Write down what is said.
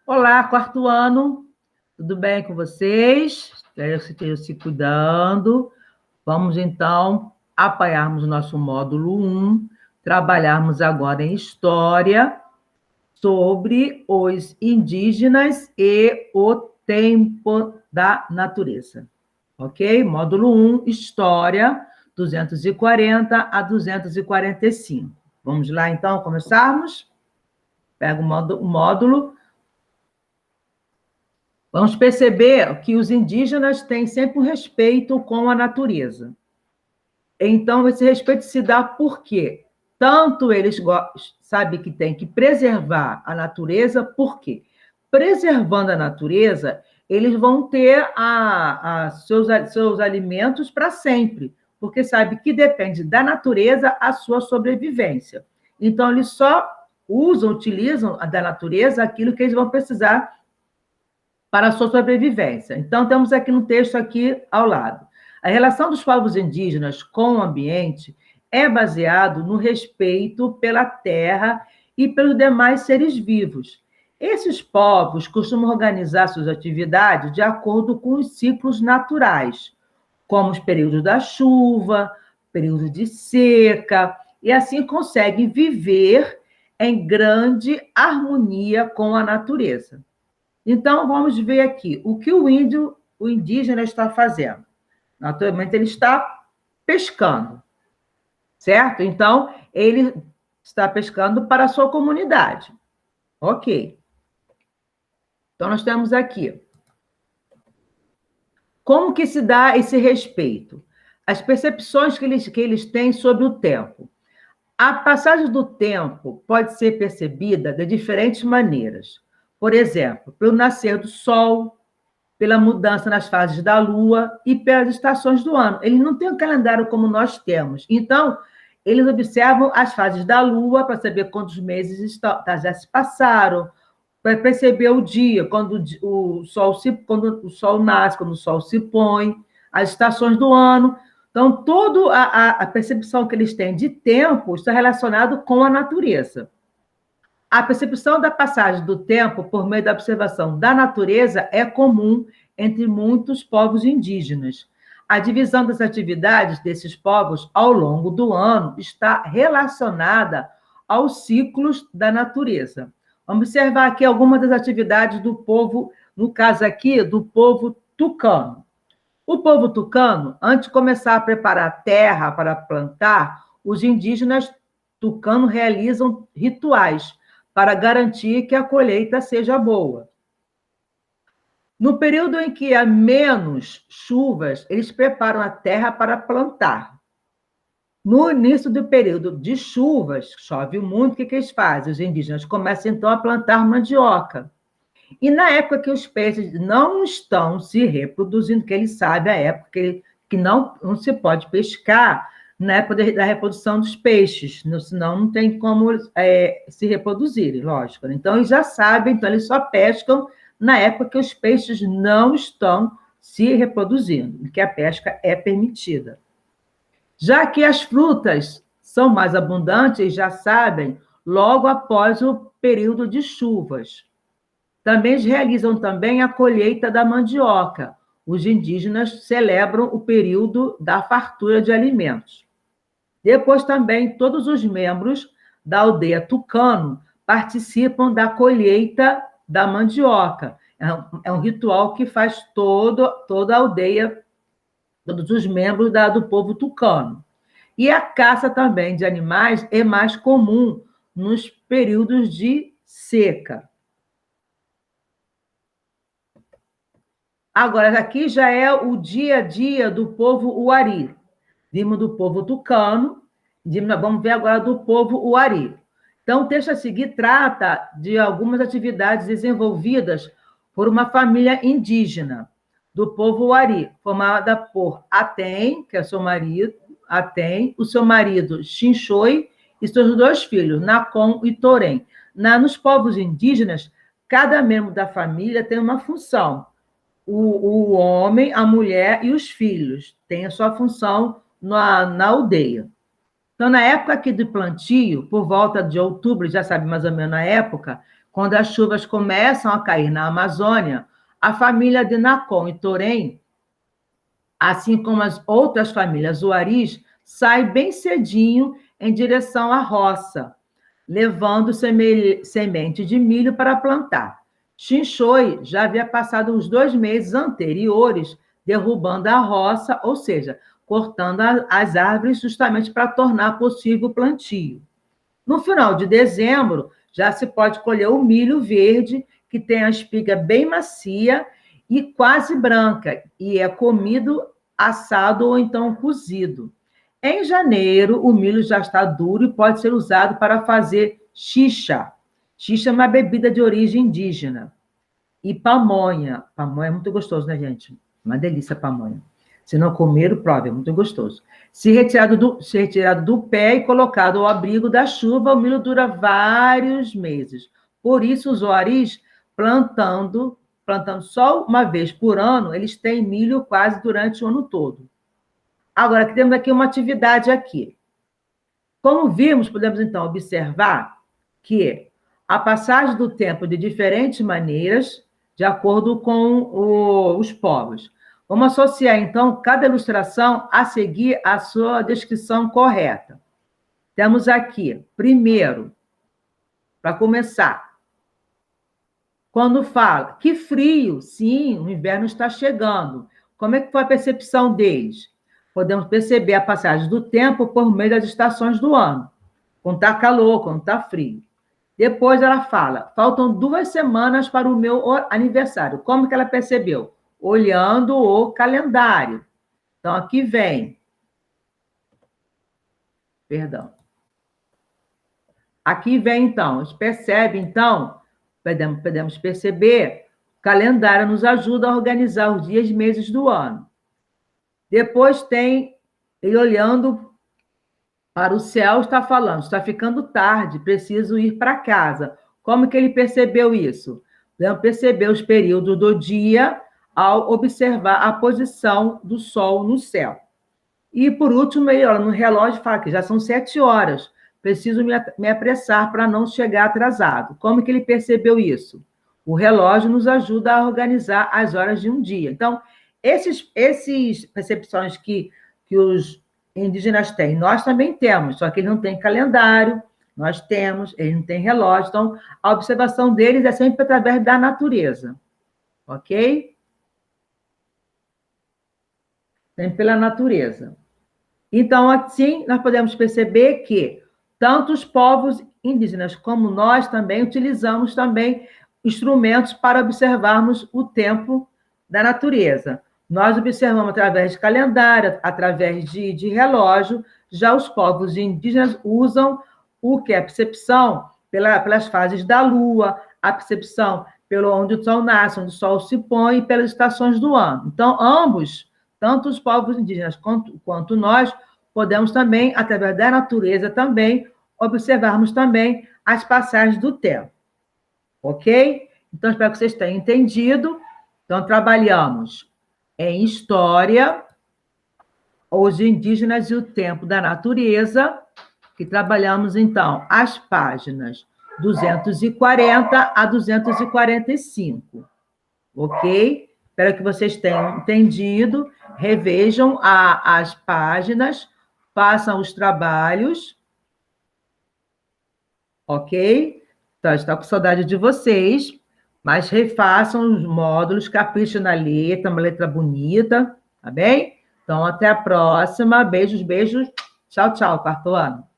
Olá, quarto ano, tudo bem com vocês? Espero que estejam se cuidando. Vamos, então, apoiarmos o nosso módulo 1, trabalharmos agora em História sobre os indígenas e o tempo da natureza. Ok? Módulo 1, História, 240 a 245. Vamos lá, então, começarmos? Pega o módulo. Vamos perceber que os indígenas têm sempre um respeito com a natureza. Então, esse respeito se dá por quê? Tanto eles sabem que tem que preservar a natureza, por quê? Preservando a natureza, eles vão ter seus alimentos para sempre, porque sabe que depende da natureza a sua sobrevivência. Então, eles só utilizam da natureza aquilo que eles vão precisar para a sua sobrevivência. Então, temos aqui no texto aqui ao lado. A relação dos povos indígenas com o ambiente é baseado no respeito pela terra e pelos demais seres vivos. Esses povos costumam organizar suas atividades de acordo com os ciclos naturais, como os períodos da chuva, períodos de seca, e assim conseguem viver em grande harmonia com a natureza. Então, vamos ver aqui o que o indígena está fazendo. Naturalmente, ele está pescando, certo? Então, ele está pescando para a sua comunidade. Ok. Então, nós temos aqui. Como que se dá esse respeito? As percepções que eles têm sobre o tempo. A passagem do tempo pode ser percebida de diferentes maneiras. Por exemplo, pelo nascer do sol, pela mudança nas fases da Lua e pelas estações do ano. Eles não têm um calendário como nós temos. Então, eles observam as fases da Lua para saber quantos meses já se passaram, para perceber o dia, quando o sol nasce, quando o sol se põe, as estações do ano. Então, toda a percepção que eles têm de tempo está relacionado com a natureza. A percepção da passagem do tempo por meio da observação da natureza é comum entre muitos povos indígenas. A divisão das atividades desses povos ao longo do ano está relacionada aos ciclos da natureza. Vamos observar aqui algumas das atividades do povo, no caso aqui, do povo tucano. O povo tucano, antes de começar a preparar a terra para plantar, os indígenas tucano realizam rituais para garantir que a colheita seja boa. No período em que há menos chuvas, eles preparam a terra para plantar. No início do período de chuvas, chove muito, o que eles fazem? Os indígenas começam, então, a plantar mandioca. E na época que os peixes não estão se reproduzindo, que eles sabem a época que não se pode pescar, na época da reprodução dos peixes, senão não tem como se reproduzirem, lógico. Então, eles já sabem, então eles só pescam na época que os peixes não estão se reproduzindo, que a pesca é permitida. Já que as frutas são mais abundantes, já sabem, logo após o período de chuvas. Também eles realizam também a colheita da mandioca. Os indígenas celebram o período da fartura de alimentos. Depois também todos os membros da aldeia tucano participam da colheita da mandioca. É um ritual que faz toda a aldeia, todos os membros do povo tucano. E a caça também de animais é mais comum nos períodos de seca. Agora, aqui já é o dia a dia do povo Uari. Vimos do povo tucano, vamos ver agora do povo Uari. Então, o texto a seguir trata de algumas atividades desenvolvidas por uma família indígena do povo Uari, formada por Atem, que é seu marido, Atem, o seu marido Xinxoi e seus dois filhos, Nacon e Torém. Nos povos indígenas, cada membro da família tem uma função. O homem, a mulher e os filhos têm a sua função na aldeia. Então, na época aqui do plantio, por volta de outubro, já sabe mais ou menos a época, quando as chuvas começam a cair na Amazônia, a família de Nacon e Torém, assim como as outras famílias Uaris, sai bem cedinho em direção à roça, levando semente de milho para plantar. Chinchoi já havia passado os 2 meses anteriores derrubando a roça, ou seja, cortando as árvores justamente para tornar possível o plantio. No final de dezembro, já se pode colher o milho verde, que tem a espiga bem macia e quase branca, e é comido assado ou então cozido. Em janeiro, o milho já está duro e pode ser usado para fazer xixa. Xixa é uma bebida de origem indígena. E pamonha. Pamonha é muito gostoso, né, gente? Uma delícia a pamonha. Se não comer, prove, é muito gostoso. Se retirado do pé e colocado ao abrigo da chuva, o milho dura vários meses. Por isso, os Uaris, plantando só uma vez por ano, eles têm milho quase durante o ano todo. Agora, temos aqui uma atividade aqui. Como vimos, podemos então observar que a passagem do tempo de diferentes maneiras, de acordo com os povos. Vamos associar, então, cada ilustração a seguir a sua descrição correta. Temos aqui, primeiro, para começar, quando fala que frio, sim, o inverno está chegando. Como é que foi a percepção deles? Podemos perceber a passagem do tempo por meio das estações do ano. Quando está calor, quando está frio. Depois ela fala, faltam 2 semanas para o meu aniversário. Como que ela percebeu? Olhando o calendário. Então, aqui vem. Perdão. Aqui vem, então. A gente percebe, então, podemos perceber, o calendário nos ajuda a organizar os dias e meses do ano. Depois tem ele olhando para o céu, está falando, está ficando tarde, preciso ir para casa. Como que ele percebeu isso? Ele percebeu os períodos do dia ao observar a posição do sol no céu. E, por último, ele olha no relógio e fala que já são 7 horas, preciso me apressar para não chegar atrasado. Como que ele percebeu isso? O relógio nos ajuda a organizar as horas de um dia. Então, esses percepções que os indígenas têm, nós também temos, só que eles não têm calendário, nós temos, eles não têm relógio. Então, a observação deles é sempre através da natureza. Ok? Sempre pela natureza. Então, assim, nós podemos perceber que tanto os povos indígenas como nós também utilizamos também instrumentos para observarmos o tempo da natureza. Nós observamos através de calendário, através de relógio, já os povos indígenas usam o que é a percepção pelas fases da lua, a percepção pelo onde o sol nasce, onde o sol se põe, e pelas estações do ano. Então, ambos, tanto os povos indígenas quanto nós, podemos também, através da natureza também, observarmos também as passagens do tempo. Ok? Então, espero que vocês tenham entendido. Então, trabalhamos em história, os indígenas e o tempo da natureza, que trabalhamos, então, as páginas 240 a 245. Ok? Espero que vocês tenham entendido. Revejam as páginas, façam os trabalhos. Ok? Então, estou com saudade de vocês, mas refaçam os módulos, caprichem na letra, uma letra bonita, tá bem? Então, até a próxima. Beijos, beijos. Tchau, tchau, 4º ano.